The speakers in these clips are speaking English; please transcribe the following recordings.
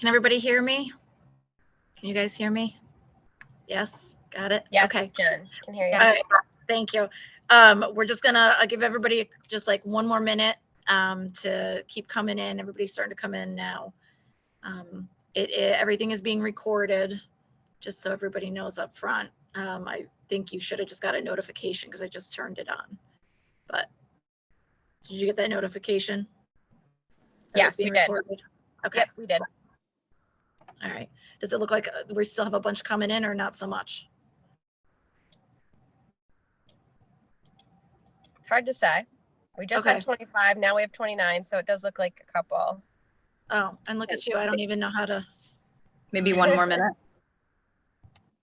Can everybody hear me? Can you guys hear me? Yes, got it? Yes, okay. Jen, can hear you. All right, thank you. We're just gonna give everybody just like one more minute to keep coming in. Everybody's starting to come in now. Everything is being recorded, just so everybody knows up front. I think you should have just got a notification because I just turned it on. But did you get that notification? Yes, we did. Okay. Yep, we did. All right. Does it look like we still have a bunch coming in or not so much? It's hard to say. We just had 25, now we have 29, so it does look like a couple. Oh, and look at you. I don't even know how to. Maybe one more minute.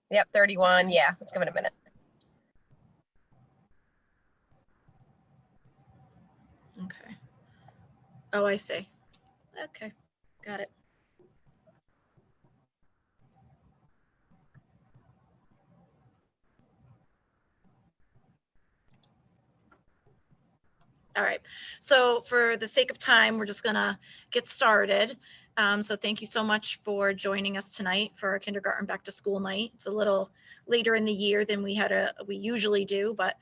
Yep, 31. Yeah, let's give it a minute. Okay. Oh, I see. Okay, got it. All right, so for the sake of time, we're just gonna get started. So thank you so much for joining us tonight for our kindergarten back to school night. It's a little later in the year than we usually do, but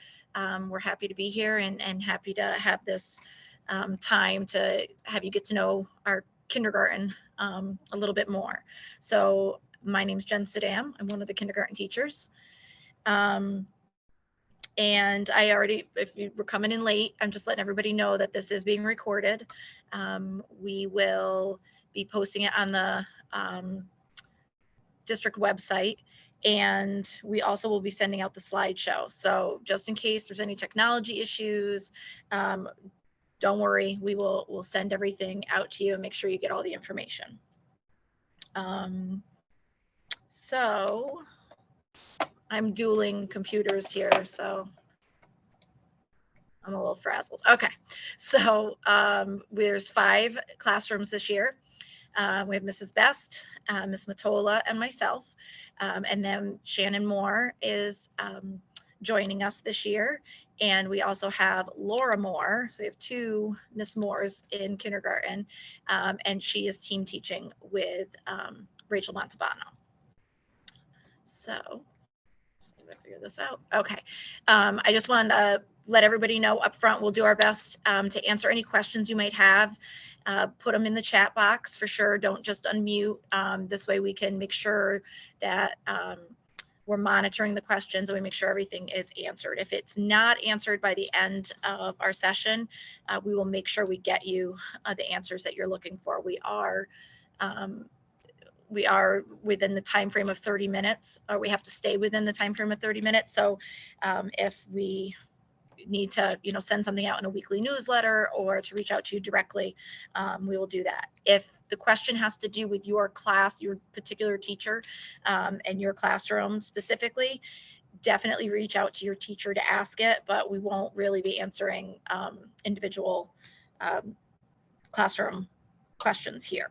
we're happy to be here and happy to have this time to have you get to know our kindergarten a little bit more. So my name is Jen Sadam. I'm one of the kindergarten teachers. And if you were coming in late, I'm just letting everybody know that this is being recorded. We will be posting it on the district website, and we also will be sending out the slideshow. So just in case there's any technology issues, don't worry, we'll send everything out to you and make sure you get all the information. So I'm dueling computers here, so I'm a little frazzled. Okay, so there's 5 classrooms this year. We have Mrs. Best, Ms. Matola, and myself. And then Shannon Moore is joining us this year. And we also have Laura Moore. So we have 2 Miss Moores in kindergarten. And she is team teaching with Rachel Montalbano. So I figure this out. Okay. I just wanted to let everybody know up front, we'll do our best to answer any questions you might have. Put them in the chat box for sure. Don't just unmute. This way we can make sure that we're monitoring the questions and we make sure everything is answered. If it's not answered by the end of our session, we will make sure we get you the answers that you're looking for. We are within the time frame of 30 minutes, or we have to stay within the time frame of 30 minutes. So if we need to, send something out in a weekly newsletter or to reach out to you directly, we will do that. If the question has to do with your class, your particular teacher, and your classroom specifically, definitely reach out to your teacher to ask it, but we won't really be answering individual classroom questions here.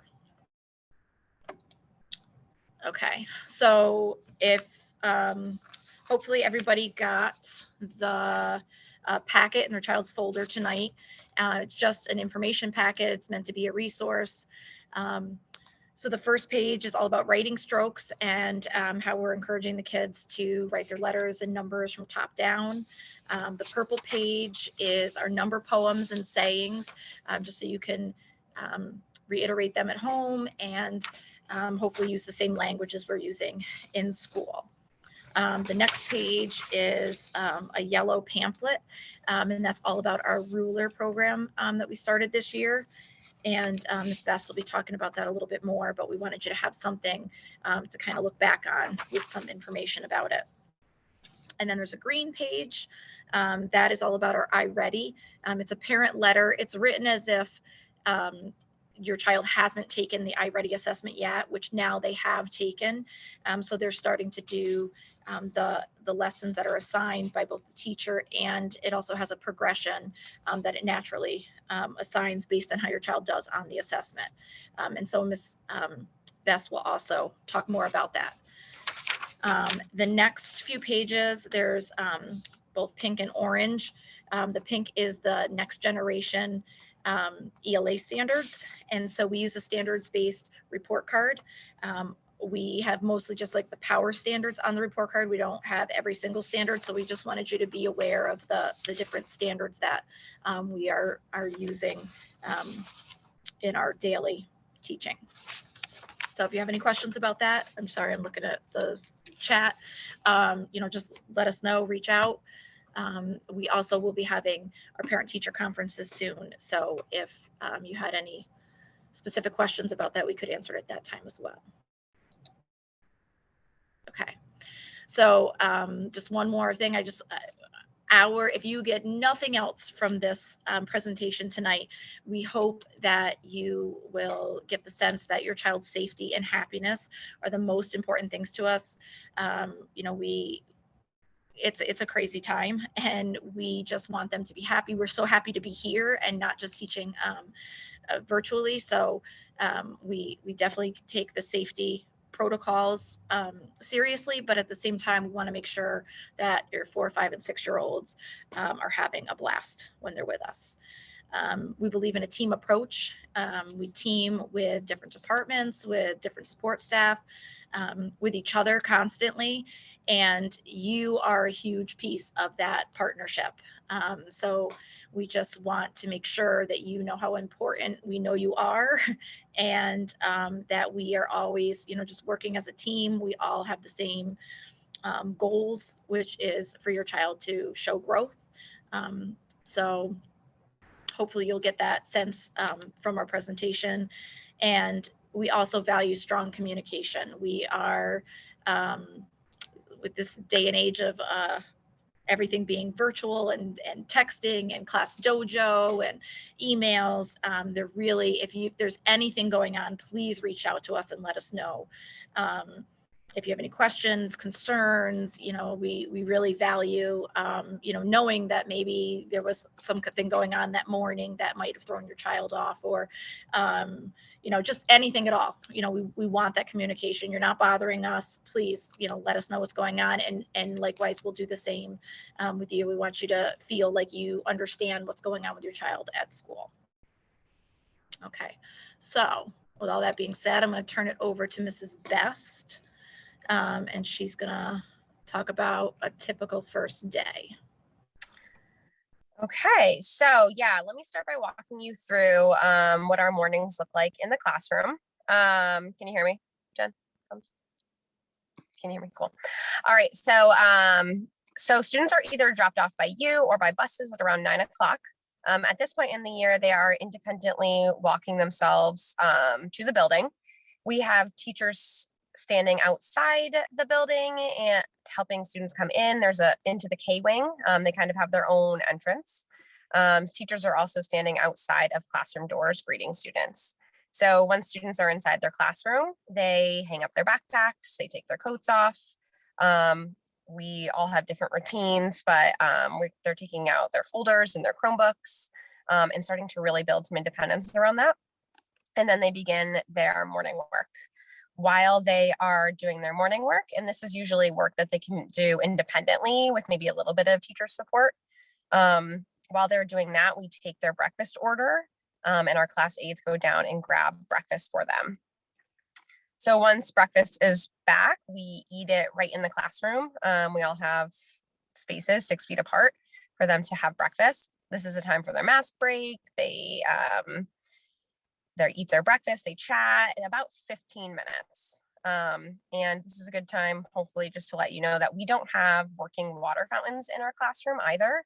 Okay, so if hopefully everybody got the packet in their child's folder tonight. It's just an information packet. It's meant to be a resource. So the first page is all about writing strokes and how we're encouraging the kids to write their letters and numbers from top down. The purple page is our number poems and sayings, just so you can reiterate them at home and hopefully use the same language as we're using in school. The next page is a yellow pamphlet, and that's all about our ruler program that we started this year. And Ms. Best will be talking about that a little bit more, but we wanted you to have something to kind of look back on with some information about it. And then there's a green page that is all about our iReady. It's a parent letter. It's written as if your child hasn't taken the iReady assessment yet, which now they have taken. So they're starting to do the lessons that are assigned by both the teacher, and it also has a progression that it naturally assigns based on how your child does on the assessment. And so Ms. Bess will also talk more about that. The next few pages, there's both pink and orange. The pink is the next generation ELA standards. And so we use a standards-based report card. We have mostly just like the power standards on the report card. We don't have every single standard. So we just wanted you to be aware of the different standards that we are using in our daily teaching. So if you have any questions about that, I'm sorry, I'm looking at the chat, just let us know, reach out. We also will be having our parent-teacher conferences soon. So if you had any specific questions about that, we could answer it at that time as well. Okay, so just one more thing. If you get nothing else from this presentation tonight, we hope that you will get the sense that your child's safety and happiness are the most important things to us. It's a crazy time, and we just want them to be happy. We're so happy to be here and not just teaching virtually. So we definitely take the safety protocols seriously, but at the same time, we want to make sure that your 4, 5, and 6-year-olds are having a blast when they're with us. We believe in a team approach. We team with different departments, with different support staff, with each other constantly, and you are a huge piece of that partnership. So we just want to make sure that you know how important we know you are, and that we are always, just working as a team. We all have the same goals, which is for your child to show growth. So hopefully you'll get that sense from our presentation. And we also value strong communication. We are, with this day and age of everything being virtual and texting and class dojo and emails, they're really, if there's anything going on, please reach out to us and let us know. If you have any questions, concerns, we really value, knowing that maybe there was something going on that morning that might have thrown your child off, or, just anything at all. We want that communication. You're not bothering us. Please, let us know what's going on. And likewise, we'll do the same with you. We want you to feel like you understand what's going on with your child at school. Okay, so with all that being said, I'm going to turn it over to Mrs. Best. And she's gonna talk about a typical first day. Okay, so yeah, let me start by walking you through what our mornings look like in the classroom. Can you hear me, Jen? Can you hear me? Cool. All right, so students are either dropped off by you or by buses at around 9 o'clock. At this point in the year, they are independently walking themselves to the building. We have teachers standing outside the building and helping students come in. There's into the K wing. They kind of have their own entrance. Teachers are also standing outside of classroom doors greeting students. So once students are inside their classroom, they hang up their backpacks, they take their coats off. We all have different routines, but they're taking out their folders and their Chromebooks and starting to really build some independence around that. And then they begin their morning work. While they are doing their morning work, and this is usually work that they can do independently with maybe a little bit of teacher support. While they're doing that, we take their breakfast order and our class aides go down and grab breakfast for them. So once breakfast is back, we eat it right in the classroom. We all have spaces 6 feet apart for them to have breakfast. This is a time for their mask break. They eat their breakfast, they chat in about 15 minutes. And this is a good time, hopefully, just to let you know that we don't have working water fountains in our classroom either.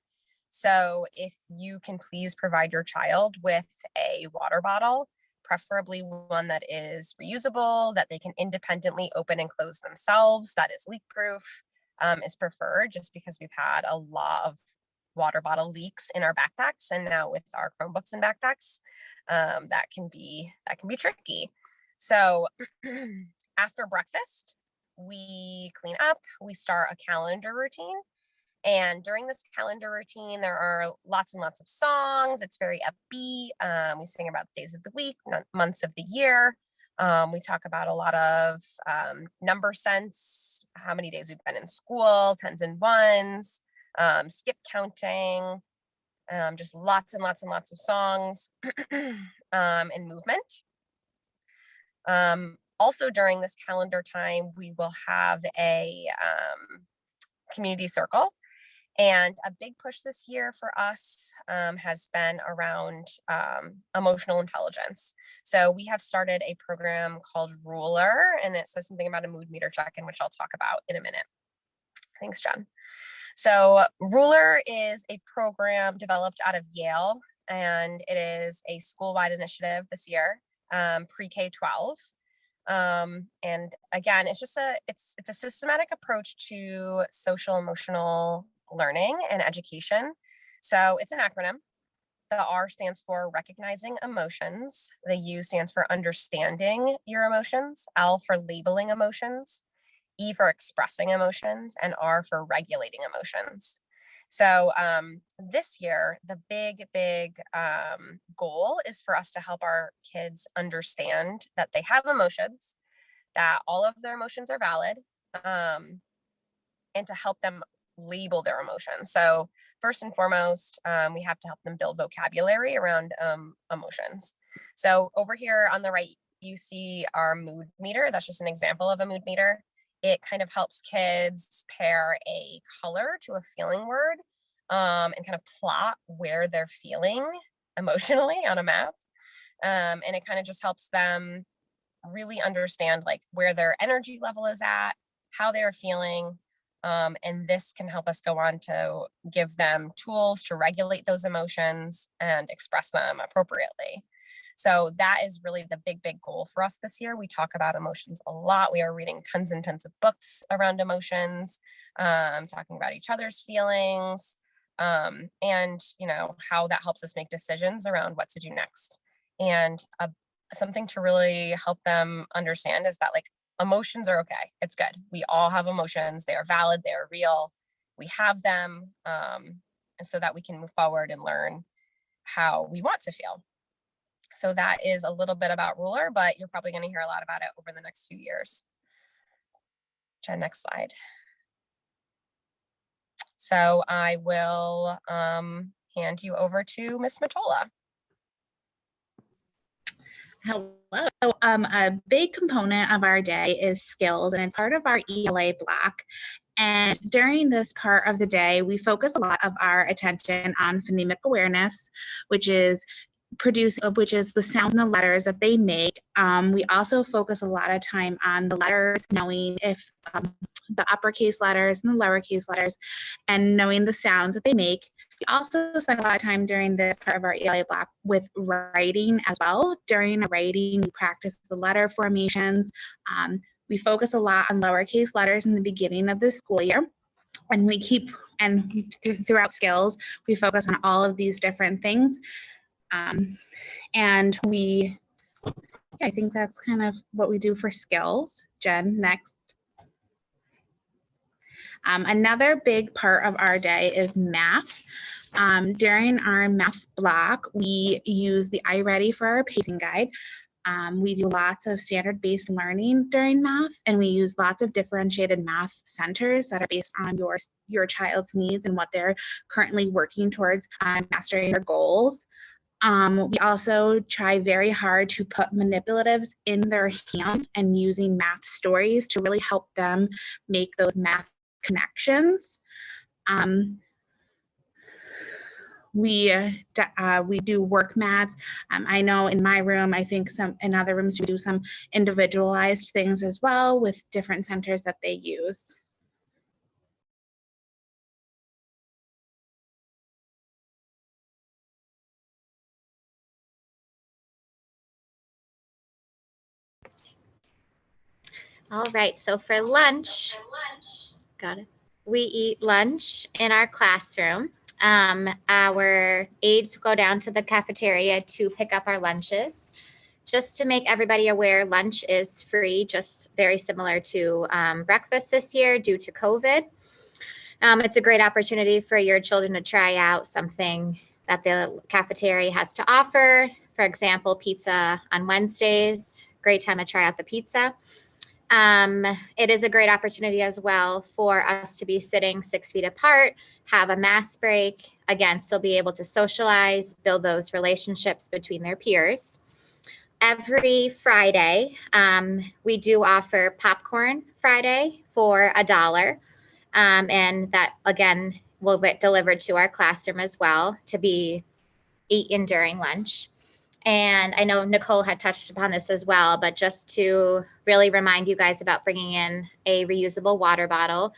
So if you can please provide your child with a water bottle, preferably one that is reusable, that they can independently open and close themselves, that is leak proof, is preferred, just because we've had a lot of water bottle leaks in our backpacks, and now with our Chromebooks and backpacks, that can be tricky. So after breakfast, we clean up, we start a calendar routine. And during this calendar routine, there are lots and lots of songs. It's very upbeat. We sing about the days of the week, months of the year. We talk about a lot of number sense, how many days we've been in school, tens and ones, skip counting, just lots and lots and lots of songs and movement. Also during this calendar time, we will have a community circle. And a big push this year for us has been around emotional intelligence. So we have started a program called Ruler, and it says something about a mood meter check-in, which I'll talk about in a minute. Thanks, Jen. So Ruler is a program developed out of Yale, and it is a school-wide initiative this year, pre-K 12. And again, it's a systematic approach to social emotional learning and education. So it's an acronym. The R stands for recognizing emotions. The U stands for understanding your emotions. L for labeling emotions. E for expressing emotions, and R for regulating emotions. So this year, the big goal is for us to help our kids understand that they have emotions, that all of their emotions are valid, and to help them label their emotions. So first and foremost, we have to help them build vocabulary around emotions. So over here on the right, you see our mood meter. That's just an example of a mood meter. It kind of helps kids pair a color to a feeling word and kind of plot where they're feeling emotionally on a map. And it kind of just helps them really understand like where their energy level is at, how they're feeling. And this can help us go on to give them tools to regulate those emotions and express them appropriately. So that is really the big goal for us this year. We talk about emotions a lot. We are reading tons and tons of books around emotions, talking about each other's feelings, and how that helps us make decisions around what to do next. And something to really help them understand is that like emotions are okay. It's good. We all have emotions. They are valid. They are real. We have them. And so that we can move forward and learn how we want to feel. So that is a little bit about Ruler, but you're probably going to hear a lot about it over the next few years. Jen, next slide. So I will hand you over to Miss Matola. Hello. A big component of our day is skills, and it's part of our ELA block. And during this part of the day, we focus a lot of our attention on phonemic awareness, which is the sounds and the letters that they make. We also focus a lot of time on the letters, knowing if the uppercase letters and the lowercase letters, and knowing the sounds that they make. We also spend a lot of time during this part of our ELA block with writing as well. During writing, we practice the letter formations. We focus a lot on lowercase letters in the beginning of the school year. And throughout skills, we focus on all of these different things. And I think that's kind of what we do for skills. Jen, next. Another big part of our day is math. During our math block, we use the iReady for our pacing guide. We do lots of standard-based learning during math, and we use lots of differentiated math centers that are based on your child's needs and what they're currently working towards mastering their goals. We also try very hard to put manipulatives in their hands and using math stories to really help them make those math connections. We do work mats. I know in my room, I think in other rooms we do some individualized things as well with different centers that they use. All right, so for lunch, got it. We eat lunch in our classroom. Our aides go down to the cafeteria to pick up our lunches. Just to make everybody aware, lunch is free, just very similar to breakfast this year due to COVID. It's a great opportunity for your children to try out something that the cafeteria has to offer. For example, pizza on Wednesdays, great time to try out the pizza. It is a great opportunity as well for us to be sitting 6 feet apart, have a mask break, again, still be able to socialize, build those relationships between their peers. Every Friday, we do offer Popcorn Friday for $1. And that, again, will get delivered to our classroom as well to be eaten during lunch. And I know Nicole had touched upon this as well, but just to really remind you guys about bringing in a reusable water bottle.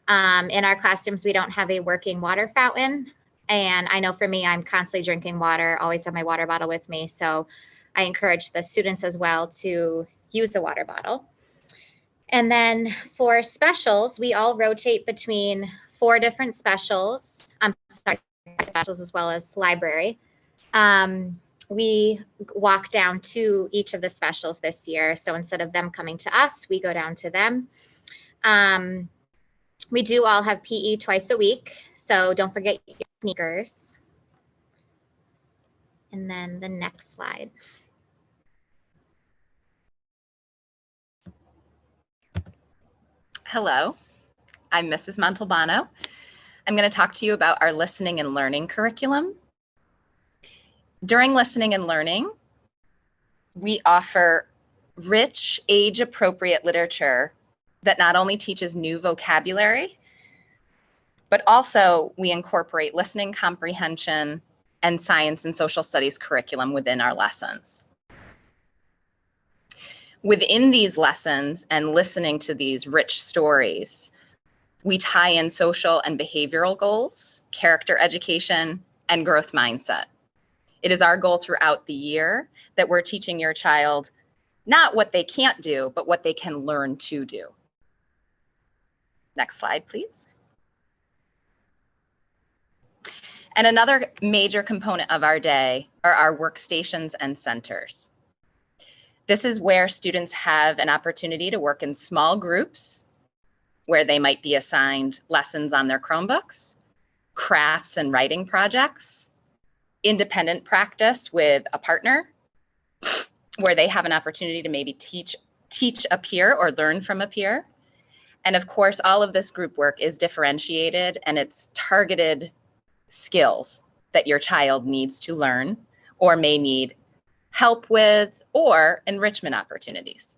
In our classrooms, we don't have a working water fountain. And I know for me, I'm constantly drinking water, always have my water bottle with me. So I encourage the students as well to use a water bottle. And then for specials, we all rotate between 4 different specials. Specials as well as library. We walk down to each of the specials this year. So instead of them coming to us, we go down to them. We do all have PE twice a week. So don't forget your sneakers. And then the next slide. Hello, I'm Mrs. Montalbano. I'm going to talk to you about our listening and learning curriculum. During listening and learning, we offer rich, age-appropriate literature that not only teaches new vocabulary, but also we incorporate listening comprehension and science and social studies curriculum within our lessons. Within these lessons and listening to these rich stories, we tie in social and behavioral goals, character education, and growth mindset. It is our goal throughout the year that we're teaching your child not what they can't do, but what they can learn to do. Next slide, please. And another major component of our day are our workstations and centers. This is where students have an opportunity to work in small groups where they might be assigned lessons on their Chromebooks, crafts and writing projects, independent practice with a partner, where they have an opportunity to maybe teach a peer or learn from a peer. And of course, all of this group work is differentiated and it's targeted skills that your child needs to learn or may need help with or enrichment opportunities.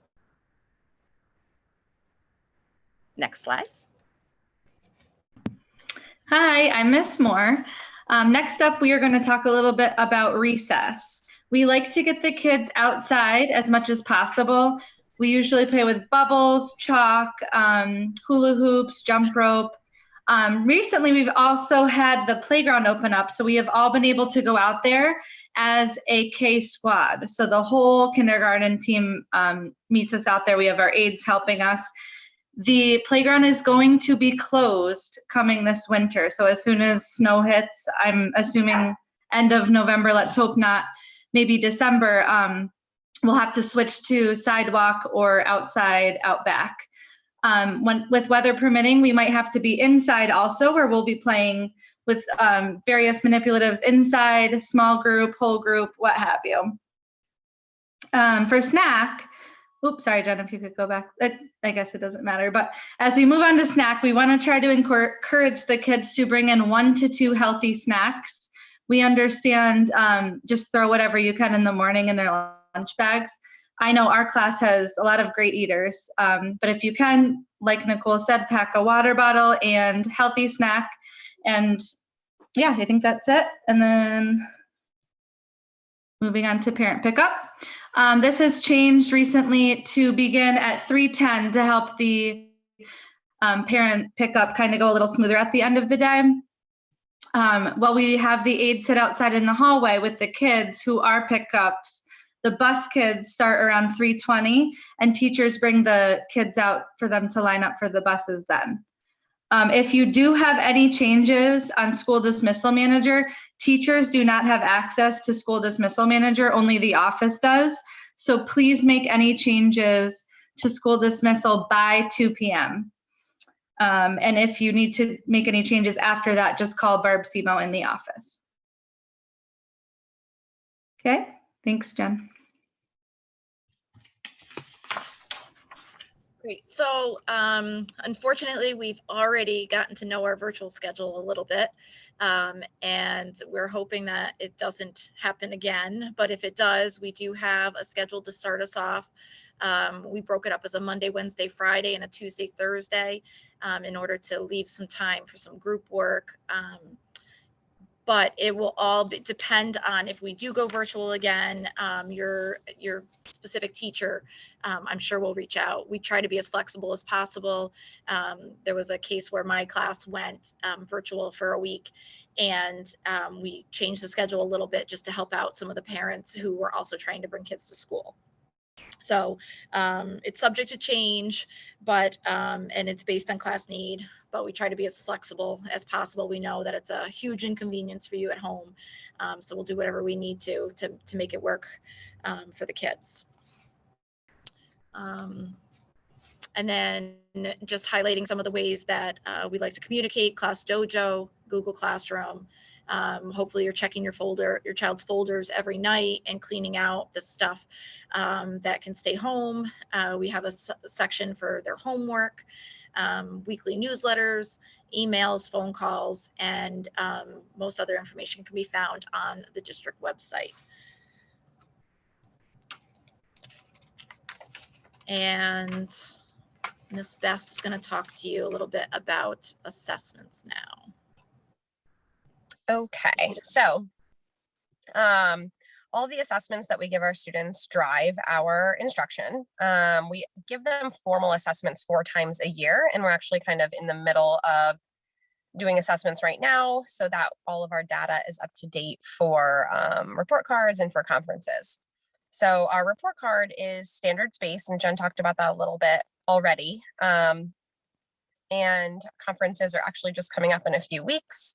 Next slide. Hi, I'm Miss Moore. Next up, we are going to talk a little bit about recess. We like to get the kids outside as much as possible. We usually play with bubbles, chalk, hula hoops, jump rope. Recently, we've also had the playground open up, so we have all been able to go out there as a K squad. So the whole kindergarten team meets us out there. We have our aides helping us. The playground is going to be closed coming this winter. So as soon as snow hits, I'm assuming end of November, let's hope not, maybe December, we'll have to switch to sidewalk or outside, out back. With weather permitting, we might have to be inside also, where we'll be playing with various manipulatives inside, small group, whole group, what have you. For snack, oops, sorry, Jen, if you could go back. I guess it doesn't matter. But as we move on to snack, we want to try to encourage the kids to bring in 1 to 2 healthy snacks. We understand just throw whatever you can in the morning in their lunch bags. I know our class has a lot of great eaters, but if you can, like Nicole said, pack a water bottle and healthy snack. And yeah, I think that's it. And then moving on to parent pickup. This has changed recently to begin at 3:10 to help the parent pickup kind of go a little smoother at the end of the day. While we have the aides sit outside in the hallway with the kids who are pickups, the bus kids start around 3:20 and teachers bring the kids out for them to line up for the buses then. If you do have any changes on school dismissal manager, teachers do not have access to school dismissal manager, only the office does. So please make any changes to school dismissal by 2 p.m. And if you need to make any changes after that, just call Barb Simo in the office. Okay, thanks, Jen. Great. So unfortunately, we've already gotten to know our virtual schedule a little bit. And we're hoping that it doesn't happen again. But if it does, we do have a schedule to start us off. We broke it up as a Monday, Wednesday, Friday, and a Tuesday, Thursday in order to leave some time for some group work. But it will all depend on if we do go virtual again. Your specific teacher, I'm sure, will reach out. We try to be as flexible as possible. There was a case where my class went virtual for a week, and we changed the schedule a little bit just to help out some of the parents who were also trying to bring kids to school. So it's subject to change, but and it's based on class need, but we try to be as flexible as possible. We know that it's a huge inconvenience for you at home. So we'll do whatever we need to make it work for the kids. And then just highlighting some of the ways that we like to communicate: Class Dojo, Google Classroom. Hopefully you're checking your child's folders every night and cleaning out the stuff that can stay home. We have a section for their homework, weekly newsletters, emails, phone calls, and most other information can be found on the district website. And Ms. Best is going to talk to you a little bit about assessments now. Okay, so all the assessments that we give our students drive our instruction. We give them formal assessments 4 times a year, and we're actually kind of in the middle of doing assessments right now so that all of our data is up to date for report cards and for conferences. So our report card is standards-based, and Jen talked about that a little bit already. And conferences are actually just coming up in a few weeks.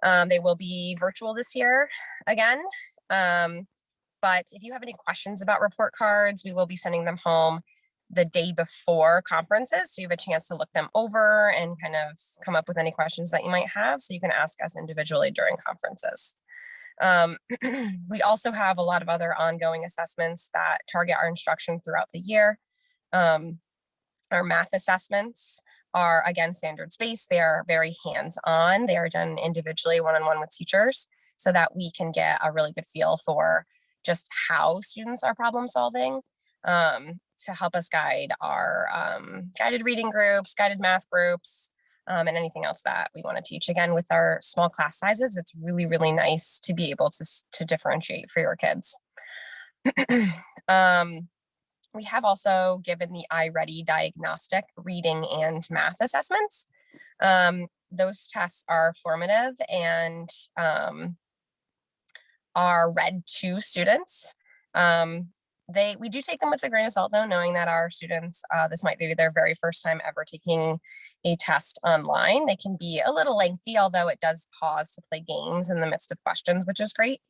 They will be virtual this year again. But if you have any questions about report cards, we will be sending them home the day before conferences. So you have a chance to look them over and kind of come up with any questions that you might have. So you can ask us individually during conferences. We also have a lot of other ongoing assessments that target our instruction throughout the year. Our math assessments are, again, standards-based. They are very hands-on. They are done individually, one-on-one with teachers, so that we can get a really good feel for just how students are problem solving, to help us guide our guided reading groups, guided math groups, and anything else that we want to teach. Again, with our small class sizes, it's really, really nice to be able to differentiate for your kids. We have also given the iReady diagnostic reading and math assessments. Those tests are formative and are read to students. We do take them with a grain of salt, though, knowing that our students, this might be their very first time ever taking a test online. They can be a little lengthy, although it does pause to play games in the midst of questions, which is great.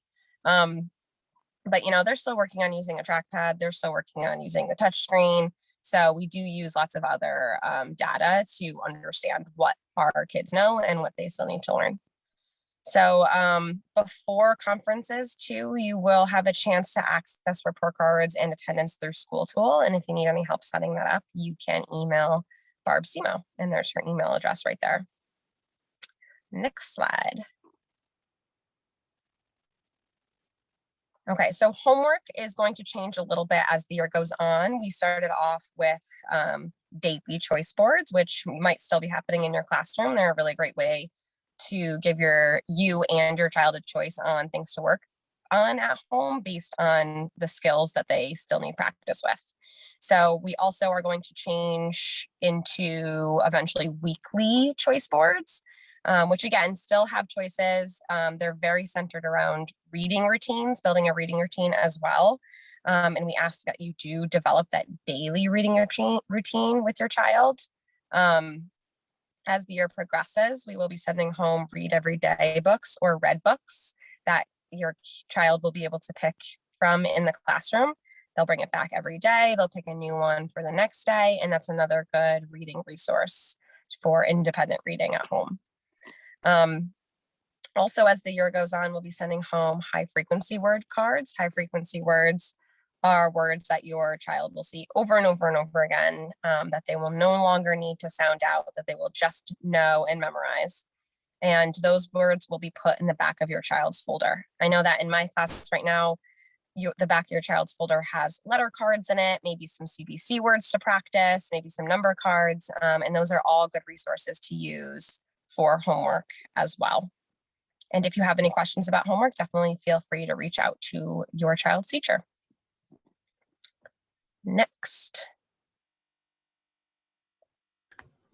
But, you know, they're still working on using a trackpad. They're still working on using a touch screen. So we do use lots of other data to understand what our kids know and what they still need to learn. So before conferences too, you will have a chance to access report cards and attendance through School Tool. And if you need any help setting that up, you can email Barb Simo, and there's her email address right there. Next slide. Okay, so homework is going to change a little bit as the year goes on. We started off with daily choice boards, which might still be happening in your classroom. They're a really great way to give you and your child a choice on things to work on at home based on the skills that they still need practice with. So we also are going to change into eventually weekly choice boards, which again, still have choices. They're very centered around reading routines, building a reading routine as well. And we ask that you do develop that daily reading routine with your child. As the year progresses, we will be sending home read every day books or read books that your child will be able to pick from in the classroom. They'll bring it back every day. They'll pick a new one for the next day. And that's another good reading resource for independent reading at home. Also, as the year goes on, we'll be sending home high frequency word cards. High frequency words are words that your child will see over and over and over again, that they will no longer need to sound out, that they will just know and memorize. And those words will be put in the back of your child's folder. I know that in my class right now, the back of your child's folder has letter cards in it, maybe some CBC words to practice, maybe some number cards, and those are all good resources to use for homework as well. And if you have any questions about homework, definitely feel free to reach out to your child's teacher. Next,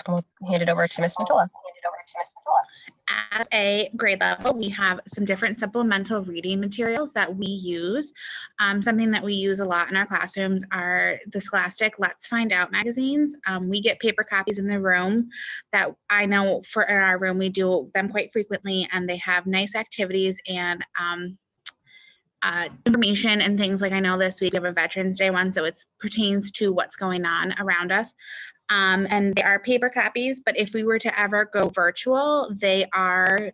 I'll hand it over to Ms. Matola. At a grade level, we have some different supplemental reading materials that we use. Something that we use a lot in our classrooms are the Scholastic Let's Find Out magazines. We get paper copies in the room that I know for in our room, we do them quite frequently, and they have nice activities and information and things. Like I know this week we have a Veterans Day one, so it pertains to what's going on around us. And they are paper copies, but if we were to ever go virtual, they are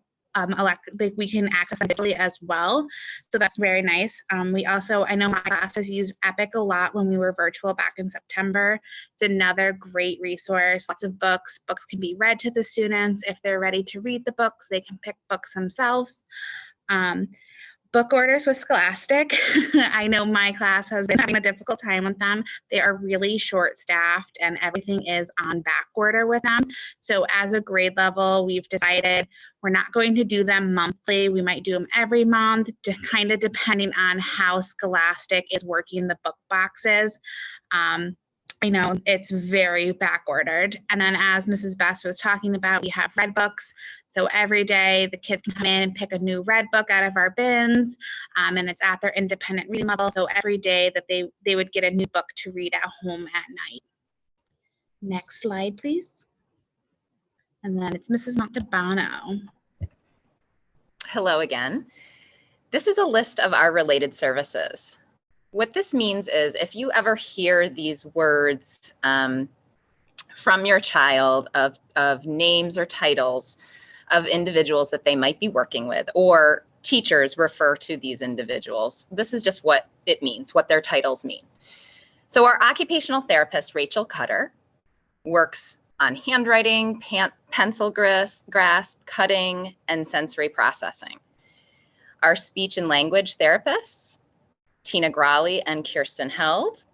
like we can access them digitally as well. So that's very nice. We also, I know my classes used Epic a lot when we were virtual back in September. It's another great resource. Lots of books. Books can be read to the students. If they're ready to read the books, they can pick books themselves. Book orders with Scholastic. I know my class has been having a difficult time with them. They are really short-staffed and everything is on back order with them. So as a grade level, we've decided we're not going to do them monthly. We might do them every month, kind of depending on how Scholastic is working the book boxes. I know it's very back ordered. And then as Mrs. Best was talking about, we have read books. So every day the kids can come in and pick a new read book out of our bins, and it's at their independent reading level. So every day that they would get a new book to read at home at night. Next slide, please. And then it's Mrs. Montalbano. Hello again. This is a list of our related services. What this means is if you ever hear these words from your child of names or titles of individuals that they might be working with, or teachers refer to these individuals, this is just what it means, what their titles mean. So our occupational therapist, Rachel Cutter, works on handwriting, pencil grasp, cutting, and sensory processing. Our speech and language therapists, Tina Grawley and Kirsten Held,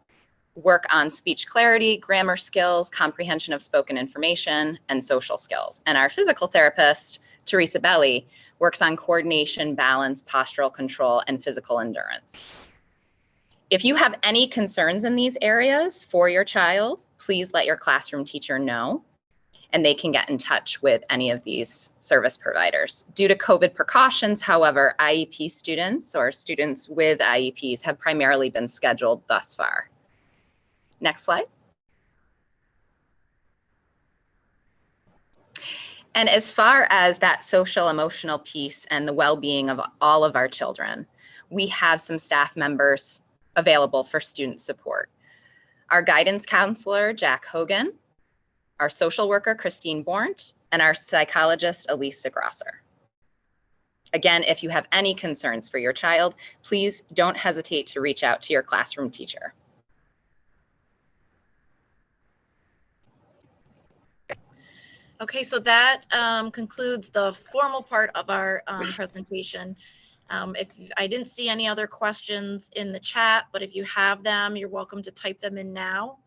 work on speech clarity, grammar skills, comprehension of spoken information, and social skills. And our physical therapist, Teresa Belli, works on coordination, balance, postural control, and physical endurance. If you have any concerns in these areas for your child, please let your classroom teacher know, and they can get in touch with any of these service providers. Due to COVID precautions, however, IEP students or students with IEPs have primarily been scheduled thus far. Next slide. And as far as that social emotional piece and the well-being of all of our children, we have some staff members available for student support. Our guidance counselor, Jack Hogan, our social worker, Christine Bornt, and our psychologist, Elisa Grosser. Again, if you have any concerns for your child, please don't hesitate to reach out to your classroom teacher. Okay, so that concludes the formal part of our presentation. If I didn't see any other questions in the chat, but if you have them, you're welcome to type them in now.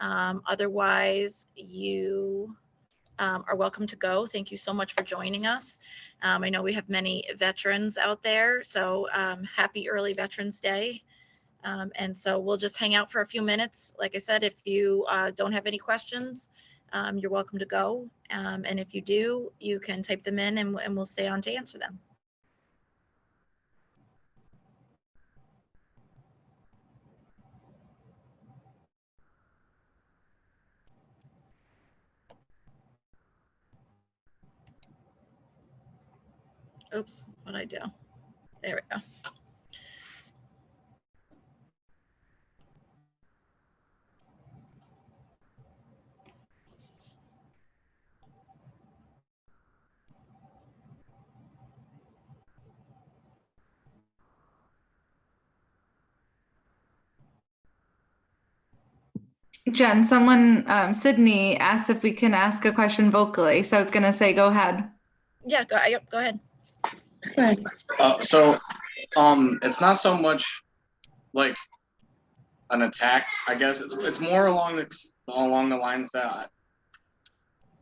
Otherwise, you are welcome to go. Thank you so much for joining us. I know we have many veterans out there, so happy early Veterans Day. And so we'll just hang out for a few minutes. Like I said, if you don't have any questions, you're welcome to go. And if you do, you can type them in and we'll stay on to answer them. Oops, what'd I do? There we go. Jen, someone, Sydney asked if we can ask a question vocally. So I was going to say, go ahead. Yeah, go ahead. Go ahead. It's not so much like an attack, I guess. It's more along the lines that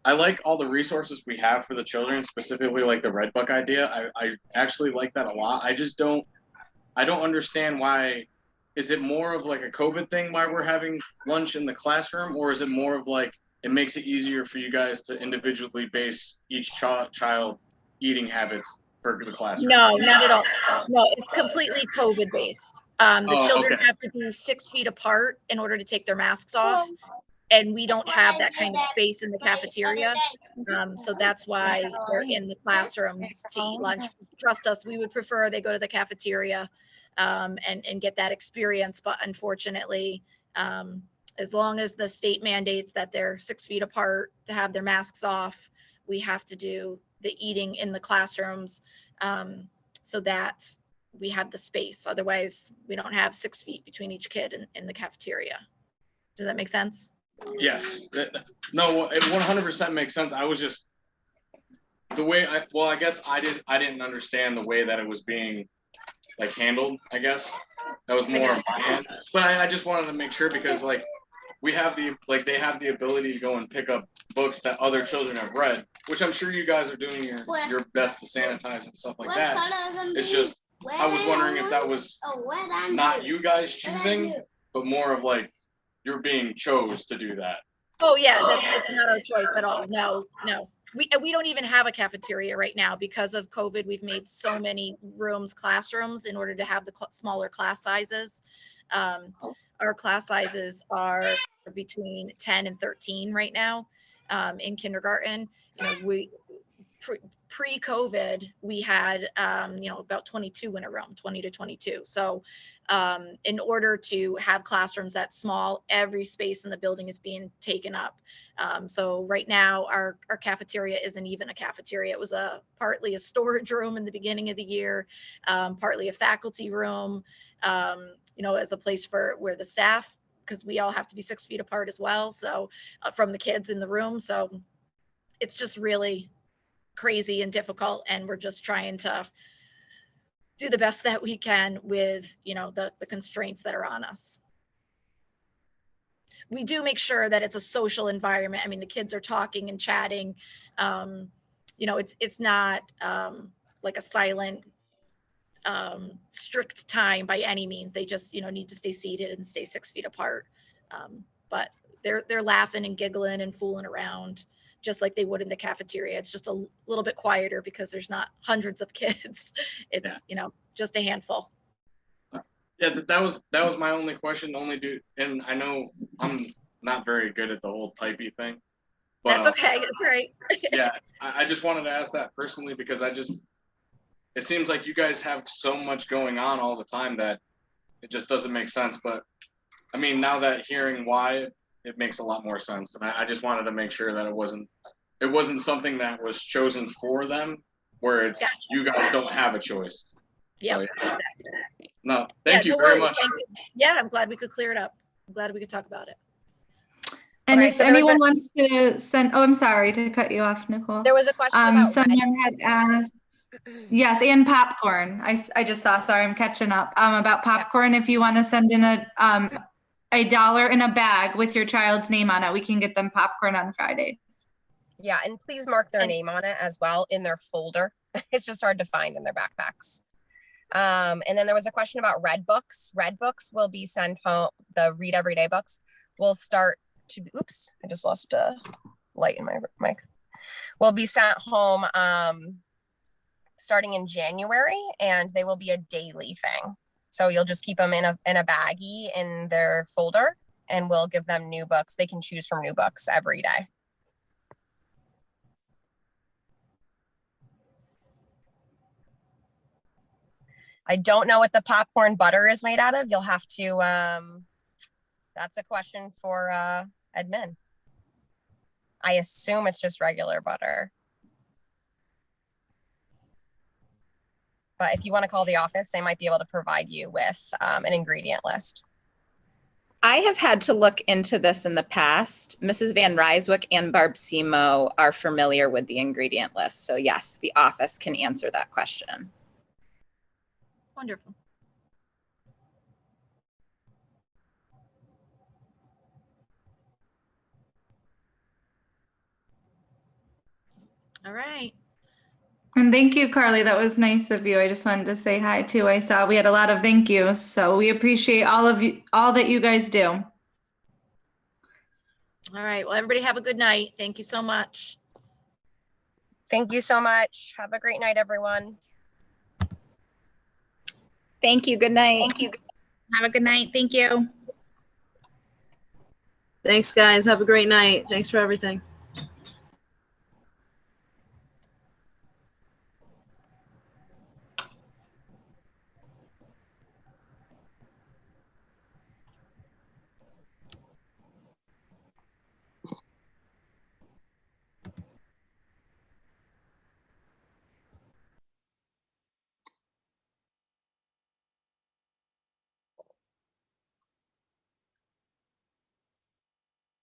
I like all the resources we have for the children, specifically like the Red Book idea. I actually like that a lot. I don't understand why. Is it more of like a COVID thing why we're having lunch in the classroom, or is it more of like it makes it easier for you guys to individually base each child eating habits for the classroom? No, not at all. No, it's completely COVID based. The children Okay. have to be 6 feet apart in order to take their masks off. And we don't have that kind of space in the cafeteria. So that's why they're in the classrooms to eat lunch. Trust us, we would prefer they go to the cafeteria and get that experience. But unfortunately, as long as the state mandates that they're 6 feet apart to have their masks off, we have to do the eating in the classrooms so that we have the space. Otherwise, we don't have 6 feet between each kid in the cafeteria. Does that make sense? Yes. No, it 100% makes sense. I was just the way I guess I didn't understand the way that it was being like handled, I guess. That was more of my hand. But I just wanted to make sure because like they have the ability to go and pick up books that other children have read, which I'm sure you guys are doing your best to sanitize and stuff like that. It's just I was wondering if that was not you guys choosing, but more of like you're being chose to do that. Oh yeah, that's not our choice at all. No. We don't even have a cafeteria right now because of COVID. We've made so many rooms, classrooms in order to have the smaller class sizes. Our class sizes are between 10 and 13 right now in kindergarten. You know, we pre-COVID, we had, about 22 in a room, 20 to 22. So in order to have classrooms that small, every space in the building is being taken up. So right now, our cafeteria isn't even a cafeteria. It was partly a storage room in the beginning of the year, partly a faculty room, as a place where the staff, because we all have to be 6 feet apart as well. So from the kids in the room. So it's just really crazy and difficult, and we're just trying to do the best that we can with the constraints that are on us. We do make sure that it's a social environment. I mean, the kids are talking and chatting. It's not like a silent strict time by any means. They just need to stay seated and stay 6 feet apart, but they're laughing and giggling and fooling around just like they would in the cafeteria. It's just a little bit quieter because there's not hundreds of kids. It's, just a handful. Yeah, that was my only question. And I know I'm not very good at the whole typey thing. But, that's okay. That's right. Yeah, I just wanted to ask that personally because it seems like you guys have so much going on all the time that it just doesn't make sense. But I mean, now that hearing why, it makes a lot more sense. And I just wanted to make sure that it wasn't something that was chosen for them, where it's gotcha. You guys don't have a choice. Yeah, so, exactly. No, thank you very much. Yeah, I'm glad we could clear it up. I'm glad we could talk about it. And if anyone wants to send, I'm sorry to cut you off, Nicole. There was a question about someone had asked. Yes, and popcorn. I just saw. Sorry, I'm catching up. About popcorn. If you want to send in $1 in a bag with your child's name on it, we can get them popcorn on Fridays. Yeah, and please mark their name on it as well in their folder. It's just hard to find in their backpacks. And then there was a question about Red Books. Red Books will be sent home. The Read Everyday books will start to. Oops, I just lost a light in my mic. Will be sent home starting in January, and they will be a daily thing. So you'll just keep them in a baggie in their folder, and we'll give them new books. They can choose from new books every day. I don't know what the popcorn butter is made out of. You'll have to, that's a question for admin. I assume it's just regular butter. But if you want to call the office, they might be able to provide you with an ingredient list. I have had to look into this in the past. Mrs. Van Ryswick and Barb Simo are familiar with the ingredient list. So yes, the office can answer that question. Wonderful. All right. And thank you, Carly. That was nice of you. I just wanted to say hi too. I saw we had a lot of thank yous. So we appreciate all of you, all that you guys do. All right. Well, everybody have a good night. Thank you so much. Thank you so much. Have a great night, everyone. Thank you. Good night. Thank you. Have a good night. Thank you. Thanks, guys. Have a great night. Thanks for everything.